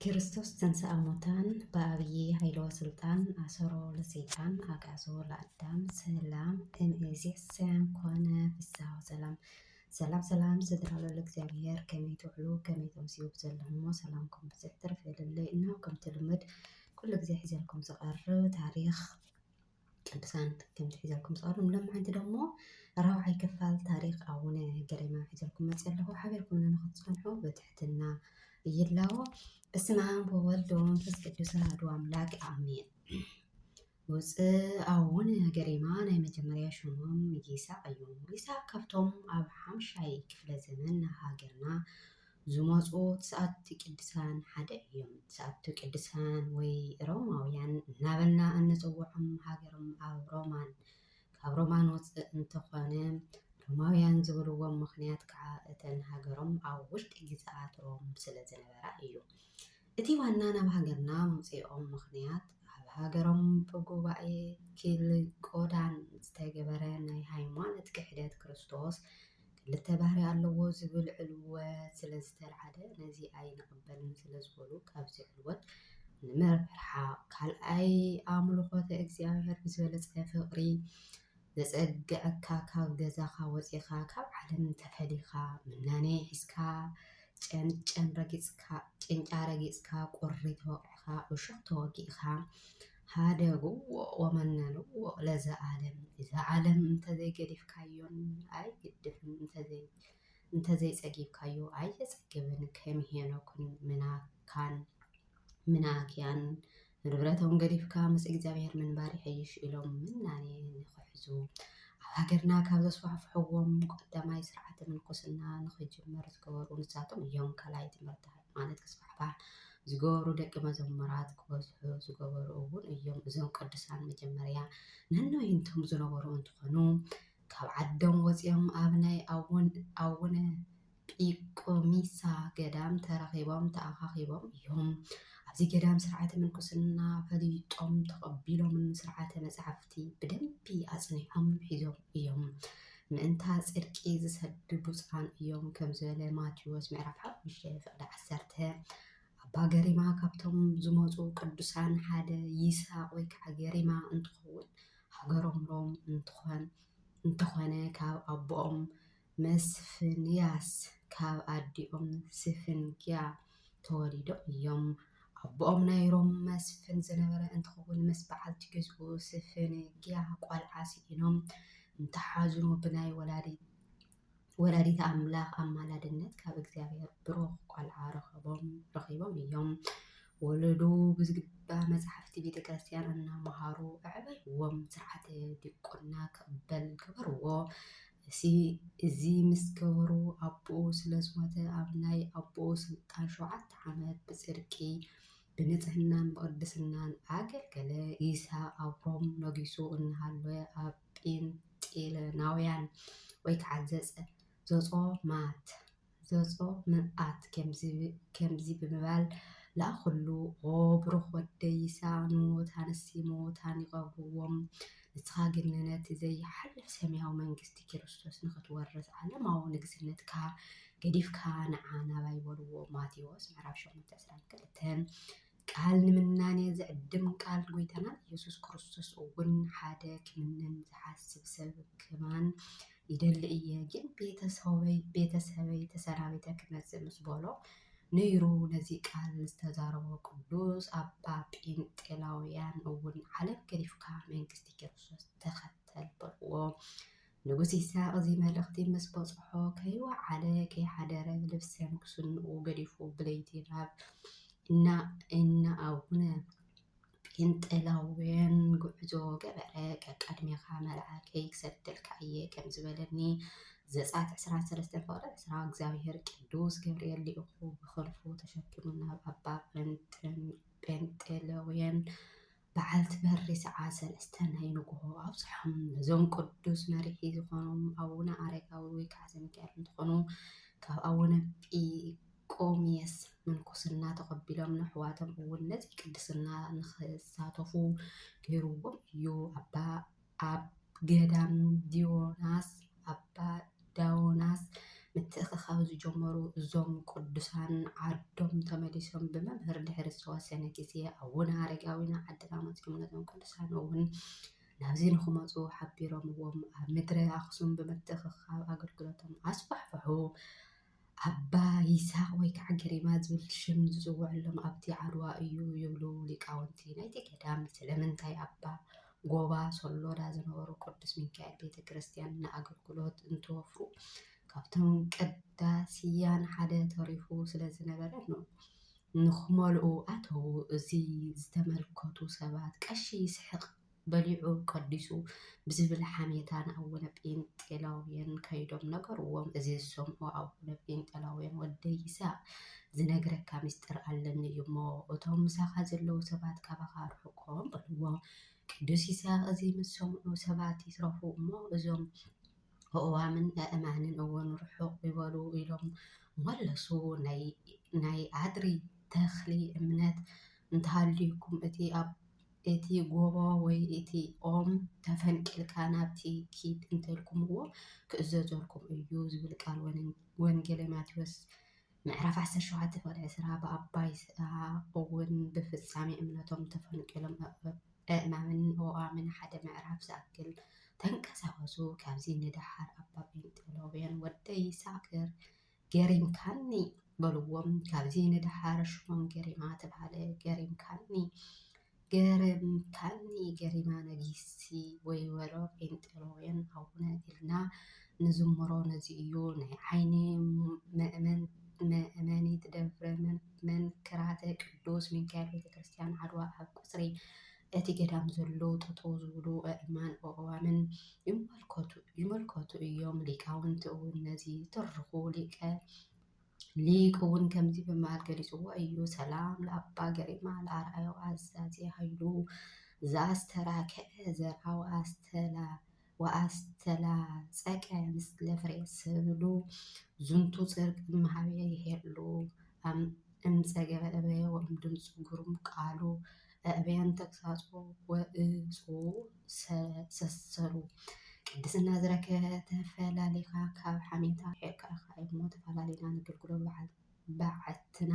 ክርስቶስ ተንሥአ እሙታን በአብይ ኃይሎ ስልጣን አሰሮ ለሰይጣን አግዓዞ ለአዳም ሰላም እምይእዜሰ ኮነ ፍስሐ ወሰላም። ሰላም ስድራሎ ለእግዚአብሔር ከመይ ትውዕሉ ከመይ ተምስዩ ዘለኹሞ ሰላምኩም ብዙሕ ትርፍ የለለይ እና ከምቲ ልምድ ኩሉ ግዜ ሒዘልኩም ዝቐርብ ታሪክ ቅዱሳን ከምቲ ሒዘልኩም ዝቐርብ ሎማዓንቲ ደሞ ራብዓይ ክፋል ታሪክ አቡነ ገሪማ ሒዘልኩም መፅእ ኣለኹ። ሓቢርኩም ንኽትፀንሑ በትሕትና ይላዎ። በስመ አብ ወወልድ ወመንፈስ ቅዱስ አሐዱ አምላክ አሜን። ውፅእ አቡነ ገሪማ ናይ መጀመርያ ሽሞም ይስሐቅ እዩ። ይስሐቅ ካብቶም ኣብ ሓምሻይ ክፍለ ዘመን ሃገርና ዝመፁ ተስዓቱ ቅዱሳን ሓደ እዮም። ተስዓቱ ቅዱሳን ወይ ሮማውያን እናበልና እንፅውዖም ሃገሮም ካብ ሮማን ወፅእ እንትኾነ ሮማውያን ዝብልዎም ምክንያት ከዓ እተን ሃገሮም ኣብ ውሽጢ ግዝኣት ሮም ስለ ዝነበራ እዩ። እቲ ዋና ናብ ሃገርና መምፅኦም ምክንያት ኣብ ሃገሮም ብጉባኤ ኪልቆዳን ዝተገበረ ናይ ሃይማኖት ክሕደት ክርስቶስ ክልተ ባህሪ ኣለዎ ዝብል ዕልወት ስለ ዝተልዓለ ነዚ ኣይንቕበልን ስለ ዝበሉ ካብዚ ዕልወት ንምርሓቕ ካልኣይ ኣምልኾተ እግዚአብሔር ብዝበለፀ ፍቕሪ ዘፀግዐካ ካብ ገዛኻ ወፂኻ ካብ ዓለም ተፈሊኻ ምናኔ ሒዝካ ጭንጫ ረጊፅካ ቁሪ ተወቂዕካ እሾክ ተወጊእካ ሃደግዎ ወመነንዎ ለዛ ዓለም እዚ ዓለም እንተዘይገዲፍካዮን ኣይግድፍን እንተዘይፀጊብካዮ ኣየፀግብን ከመሄኖኩን ምናክያን ንብረቶም ገዲፍካ ምስ እግዚአብሔር ምንባር ይሕይሽ ኢሎም ምናኔ ንክሕዙ ኣብ ሃገርና ካብ ዘስፋሕፍሕዎም ቀዳማይ ስርዓተ ምንኩስና ንክጅመር ዝገበሩ ንሳቶም እዮም። ካልኣይ ትምህርቲ ሃይማኖት ክስፋሕፋሕ ዝገበሩ ደቂ መዘሙራት ክበዝሑ ዝገበሩ እውን እዮም። እዞም ቅዱሳን መጀመርያ ነነይንቶም ዝነበሩ እንትኾኑ ካብ ዓዶም ወፂኦም ኣብ ናይ ኣቡነ ጲቁሚሳ ገዳም ተረኺቦም ተኣኻኺቦም እዮም። ኣብዚ ገዳም ስርዓተ ምንኩስና ፈሊጦም ተቐቢሎምን ስርዓተ መፅሓፍቲ ብደንቢ ኣፅኒዖም ሒዞም እዮም። ምእንታ ፅድቂ ዝሰድዱ ብፁዓን እዮም ከም ዝበለ ማቴዎስ ምዕራፍ 5:10 ኣባ ገሪማ ካብቶም ዝመፁ ቅዱሳን ሓደ ይስሐቅ ወይ ከዓ ገሪማ እንትኸውን ሃገሮም ሮም እንትኾነ ካብ ኣቦኦም መስፍንያስ ካብ ኣዲኦም ስፍንግያ ተወሊዶም እዮም። ኣቦኦም ናይ ሮም መስፍን ዝነበረ እንትኸውን ምስ በዓልቲ ገዝኡ ስፍንግያ ቆልዓ ስኢኖም እንተሓዝኑ ብናይ ወላዲተ ኣምላኽ ኣማላድነት ካብ እግዚአብሔር ብሩኽ ቆልዓ ረኺቦም እዮም። ወለዱ ብዝግባእ መፅሓፍቲ ቤተክርስትያን እናመሃሩ ኣዕበይዎም ስርዓተ ዲቁና ክቕበል ገበርዎ። እዚ ምስ ገበሩ ኣቦኡ ስለዝሞተ ኣብ ናይ ኣቦኡ ስልጣን 7 ዓመት ብፅድቂ ብንፅህናን ብቅድስናን ኣገልገለ። ይስሐቅ ኣብ ሮም ነጊሱ እናሃለወ ኣብ ጴንጤናውያን ወይ ከዓ ዘጾምኣት ከምዚ ብምባል ለኣኹሉ ኦ ብሩኽ ወደይ ይስሐቅ ንሙታንሲ ሙታን ይቐብርዎም ንስኻ ግን ነቲ ዘይሓልፍ ሰማያዊ መንግስቲ ክርስቶስ ንኽትወርስ ዓለማዊ ንግስነትካ ገዲፍካ ንዓ ናባይ በልዎ። ማቴዎስ ምዕራፍ 8:22 ቃል ንምናኔ ዝዕድም ቃል ጎይታና ኢየሱስ ክርስቶስ እውን ሓደ ክምንን ዝሓስብ ሰብ ክማን ይደሊ እየ ግን ቤተሰበይ ተሰናቢተ ክመፅእ ምስ በሎ ነይሩ። ነዚ ቃል ዝተዛረቦ ቅዱስ ኣባ ጴንጤናውያን እውን ዓለም ገዲፍካ መንግስቲ ክርስቶስ ተኸተል በልዎ። ንጉስ ይስሐቅ እዚ መልእክቲ ምስ በፅሖ ከይወዓለ ከይሓደረ ልብሰ ንግስንኡ ገዲፉ ብለይቲ እና ኣቡነ ጴንጤናውያን ጉዕዞ ገበረ። ቀዳድሜኻ መልኣከይ ክሰድልካ እየ ከም ዝበለኒ ዘጻት 23:20 እግዚአብሔር ቅዱስ ገብርኤል ሊኢኹ ብክንፉ ተሸኪሙ ናብ ኣባ ጴንጤናውያን በዓልቲ በሪ ሰዓት 3 ናይ ንግሆ ኣብፅሖም። ነዞም ቅዱስ መሪሒ ዝኾኖም ኣቡነ ኣረጋዊ ወይ ከዓ ዘሚካኤል እንትኾኑ ካብ ኣቡነ ጲቁሚስ ምንኩስና ተቐቢሎም ንኣሕዋቶም እውን ነዚ ቅድስና ንክሳተፉ ገይርዎም እዩ። ኣብ ገዳም ኣባ ዳዮናስ ምትእኽኻብ ዝጀመሩ እዞም ቅዱሳን ዓዶም ተመሊሶም ብመምህር ድሕሪ ዝተወሰነ ግዜ ኣቡነ ኣረጋዊና ዓድና መፂኦም ነዞም ቅዱሳን እውን ናብዚ ንክመፁ ሓቢሮምዎም ኣብ ምድሪ ኣክሱም ብምትእኽኻብ ኣገልግሎቶም ኣስፋሕፍሑ ኣባ ይስሐቅ ወይ ከዓ ገሪማ ዝብል ሽም ዝፅውዕሎም ኣብቲ ዓድዋ እዩ ይብሉ ሊቃውንቲ ናይቲ ገዳም። ስለምንታይ ኣባ ጎባ ሰሎዳ ዝነበሩ ቅዱስ ሚካኤል ቤተክርስትያን ንኣገልግሎት እንትወፍሩ ካብቶም ቀዳስያን ሓደ ተሪፉ ስለዝነበረ ንክመልኡ ኣተው። እዚ ዝተመልከቱ ሰባት ቀሺ ይስሕቅ በሊዑ ቀዲሱ ብዝብል ሓሜታ ንኣቡነ ጴንጤላውያን ከይዶም ነገርዎም። እዚ ዝሰምዑ ኣቡነ ጴንጤላውያን ወደይ ይስሐቅ ዝነግረካ ምስጢር ኣለኒ እዩ እሞ እቶም ምሳኻ ዘለው ሰባት ካባኻ ርሕቆም በልዎ። ቅዱስ ይስሐቅ እዚ ምስ ሰምዑ ሰባት ይትረፉ እሞ እዞም ኣእዋምን ኣእማንን እውን ርሑቅ ይበሉ ኢሎም መለሱ። ናይ ኣድሪ ተኽሊ እምነት እንተሃልዩኩም እቲ ጎቦ ወይ እቲ ኦም ተፈንቂልካ ናብቲ ኪድ እንተልኩምዎ ክእዘዘልኩም እዩ ዝብል ቃል ወንጌል ማቴዎስ ምዕራፍ 17:20 ብኣባ ይስሐቅ እውን ብፍጻሜ እምነቶም ተፈንቂሎም ኣእማምን ኣእዋምን ሓደ ምዕራፍ ዝኣክል ተንቀሳቀሱ። ካብዚ ንድሓር ኣባ ጴንጤላውያን ወደይ ይስሐቅ ገሪምካኒ በልዎም። ካብዚ ንድሓር ሽሞም ገሪማ ተባሃለ። ገሪማ ነጊሲ ወይ ወሎ ጴንጤላውያን ኣቡነ ኢልና ንዝምሮ ነዚ እዩ። ናይ ዓይኒ መእመኒት ደብረ መንክራተ ቅዱስ ሚካኤል ቤተክርስትያን ዓድዋ ኣብ ቁፅሪ እቲ ገዳም ዘለው ጠጠው ዝብሉ ኣእማን ኣእዋምን ይምልከቱ እዮም። ሊቃውንቲ እውን ነዚ ትርኹ ሊቅ እውን ከምዚ በማል ገሊፅዎ እዩ። ሰላም ለኣባ ገሪማ ለኣርኣዮ ኣዛዚ ሃይሉ ዘኣስተራክዐ ዘርአ ወኣስተላፀቀ ምስለ ፍሬ ሰብሉ ዝንቱ ጽርቅ እምሃበየ ይሄሉ እምፀገበ እበየ ወእምድምፁ ግሩም ቃሉ ኣእበያን ተግሳጾ ወእፁ ሰሰሉ። ቅድስና ዝረከበ ተፈላሊካ ካብ ሓሜታ ሒርካ እሞ ተፈላሊና ነገልግሎ ባዓትና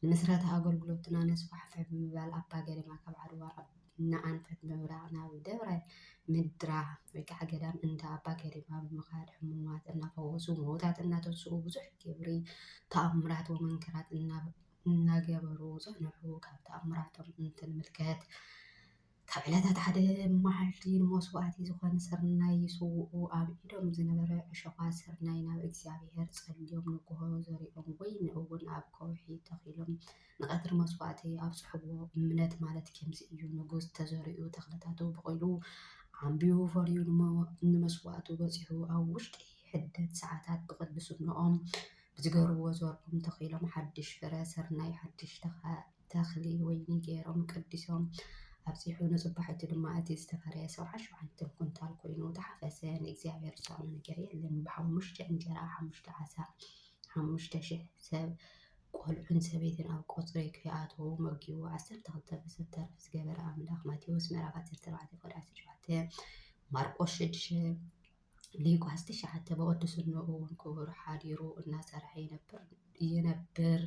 ንምስረታ ኣገልግሎትና ነስፋሕፍሕ ብምባል ኣባ ገሪማ ካብ ዓድዋ ንኣንፈት ምብራቅ ናብ ደብረ ምድራ ወይ ከዓ ገዳም እንዳ ኣባ ገሪማ ብምኻድ ሕሙማት እናፈወሱ ሞታት እናተንስኡ ብዙሕ ግብሪ ተኣምራት ወመንክራት እናገበሩ ፀንሑ። ካብ ተኣምራቶም እንትንምልከት ካብ ዕለታት ሓደ መዓልቲ ንመስዋእቲ ዝኾነ ስርናይ ይስውኡ። ኣብ ኢዶም ዝነበረ ዕሾኻት ስርናይ ናብ እግዚኣብሔር ፀልዮም ንጉሆ ዘሪኦም ወይኒ እውን ኣብ ከውሒ ተኺሎም ንቀትሪ መስዋእቲ ኣብፅሕዎ። እምነት ማለት ከምዚ እዩ። ንጉስ ተዘሪኡ ተኽልታቱ በቂሉ ዓንቢቡ ፈርዩ ንመስዋእቱ በፂሑ ኣብ ውሽጢ ሕደት ሰዓታት ብቅድስንኦም ብዝገርዎ ዘርኦም ተኺሎም ሓድሽ ፍረ ስርናይ ሓድሽ ተኽሊ ወይኒ ገይሮም ቀዲሶም ኣብፂሑ ንፅባሒቱ ድማ እቲ ዝተፈረየ 77 ኩንታል ኮይኑ ተሓፈሰ። ንእግዚኣብሔር ዝሰኣኖ ነገር የለን። ብ5 እንጀራ 5 ዓሳ 5,000 ሰብ ቆልዑን ሰበይትን ኣብ ቆፅሪ ከይኣተዉ መጊቡ 12 በሰብ ተረፍ ዝገበረ ኣምላኽ። ማቴዎስ ምዕራፍ 14:17 ማርቆስ 6 ሉቃስ 9 በቅድስንኡ እውን ክቡር ሓዲሩ እናሰርሐ ይነብር።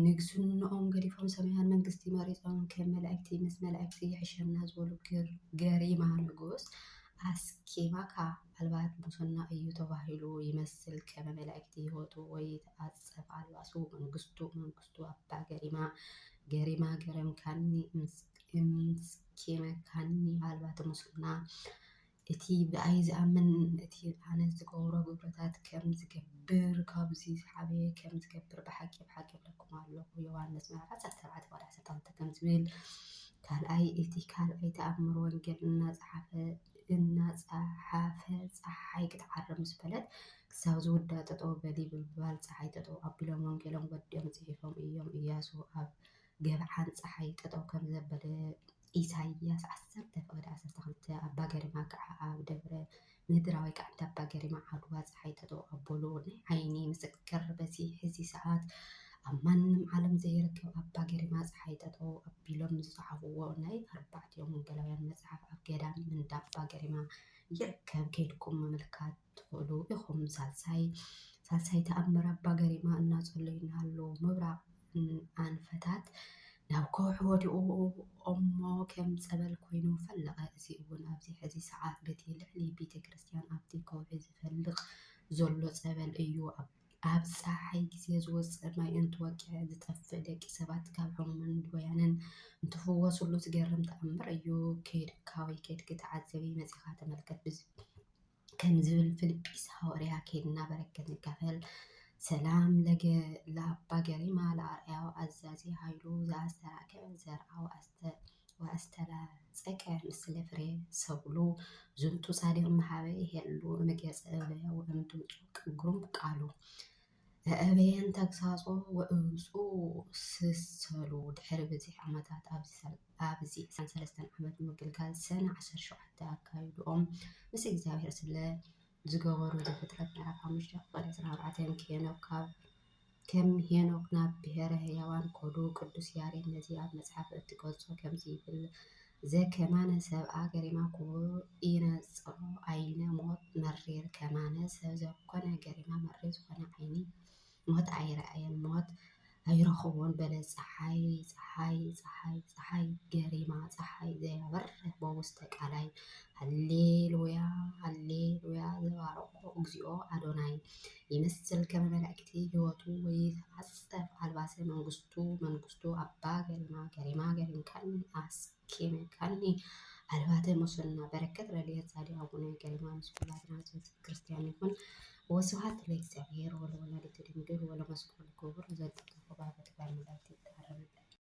ንግስንኦም ገዲፎም ሰማያን መንግስቲ መሪፆም ከም መላእክቲ ምስ መላእክቲ ይሕሸና ዝበሉ ገሪማ ንጉስ ኣስኬማካ ኣልባት ሙስና እዩ ተባሂሉ ይመስል። ከመ መላእክቲ ህይወቱ ወይ ተኣፀብ ኣልባሱ መንግስቱ ኣባ ገሪማ ገረምካኒ እምስኬመካኒ ኣልባት ሙስና። እቲ ብኣይ ዝኣምን እቲ ኣነ ዝገብሮ ግብረታት ከም ዝገብር ካብዚ ዝዓበየ ከም ዝገብር ብሓቂ ብለኩም ኣለኹ። ዮሃንስ ምዕራፍ 14:12 ከም ዝብል። ካልኣይ እቲ ካልኣይ ተኣምር ወንጌል እናፀሓፈ ፀሓይ ክትዓርብ ምስ በለት ክሳብ ዝውዳእ ጠጠው በሊ ብምባል ፀሓይ ጠጠው ኣቢሎም ወንጌሎም ወዲኦም ፅሒፎም እዮም። ኢያሱ ኣብ ገብዓን ፀሓይ ጠጠው ከም ዘበለ ኢሳይያስ 10:12 ኣባ ገሪማ ከዓ ኣብ ደብረ ምድራ ወይ ከዓ ኣባ ገሪማ ዓድዋ ፀሓይ ጠጠው ኣበሉ። ናይ ዓይኒ ምስክር በዚ ሕዚ ሰዓት ኣብ ማንም ዓለም ዘይርከብ ኣባ ገሪማ ፀሓይ ጠጠው ኣቢሎም ዝፀሓፍዎ ናይ 4 ወንጌላውያን መፅሓፍ ኣብ ገዳም እንዳ ኣባ ገሪማ ይርከብ። ከይድኩም ምምልካት ትኽእሉ ኢኹም። ሳልሳይ ተኣምር ኣባ ገሪማ እናጸለዩ እናሃለዉ ምብራቕ ኣንፈታት ናብ ከውሒ ወዲቑ እሞ ከም ፀበል ኮይኑ ፈለቐ። እዚ እውን ኣብዚ ሕዚ ሰዓት በቲ ልዕሊ ቤተ ክርስቲያን ኣብቲ ከውሒ ዝፈልቕ ዘሎ ፀበል እዩ። ኣብ ፀሓይ ግዜ ዝወፅእ ማይ እንትወቅዕ ዝጠፍእ ደቂ ሰባት ካብ ሕሙምን ድውያንን እንትፍወሱሉ ዝገርም ተኣምር እዩ። ከይድካ ወይ ከይድኪ ተዓዘቢ መፂኻ ተመልከት ከም ዝብል ፊልጵስ ሐዋርያ ከይድና በረከት ንካፈል። ሰላም ለአባ ገሪማ ለአርአያው አዛዚ ኃይሉ ዘአስተራከበ ዘርአ ወአስተላጸቀ ምስለ ፍሬ ሰብሉ ዝንቱ ጻድቅ መሃበ ይሄሉ እምገጸ እበያ ወእምድምፁ ግሩም ቃሉ እበየን ተግሳጾ ወእምፁ ስሰሉ ድሕሪ ብዙሕ ዓመታት ኣብዚ 23 ዓመት ምግልጋል ሰነ 17 አካይድኦም ምስ እግዚአብሔር ስለ ዝገበሩ ዘፍጥረት ምዕራፍ 5 ቁጥር 14 ከም ሄኖክ ናብ ብሔረ ሕያዋን ኮዱ ቅዱስ ያሬድ ነዚ ኣብ መጽሓፍ እትገልጾ ከምዚ ይብል ዘከማነ ሰብአ ገሪማ ክቡር ኢነጽሮ ዓይነ ሞት መሪር ከማነ ሰብ ዘኮነ ገሪማ መሪር ዝኾነ ዓይኒ ሞት ኣይረአየን ሞት ኣይረኽቦን በለ ፀሓይ ገሪማ ፀሓይ ዘያበርህ በውስተ ቃላይ ሃሌሉያ ሃሌሉያ ዘባረኮ እግዚኦ አዶናይ ይመስል ከመ መላእክቲ ህይወቱ ወይትዓጸፍ አልባሰ መንግስቱ አባ ገሪማ ገሪምካኒ አስኪመካኒ አልባተ ሙስና በረከት ረድኤት ጻድቅ አቡነ ገሪማ ምስ ኩላትና ክርስቲያን ይሁን። ወስብሐት ለእግዚአብሔር ወለወላዲቱ ድንግል ወለመስቀሉ ክቡር ዘልጥፉ ባበትባል መላእክት ይታረምልን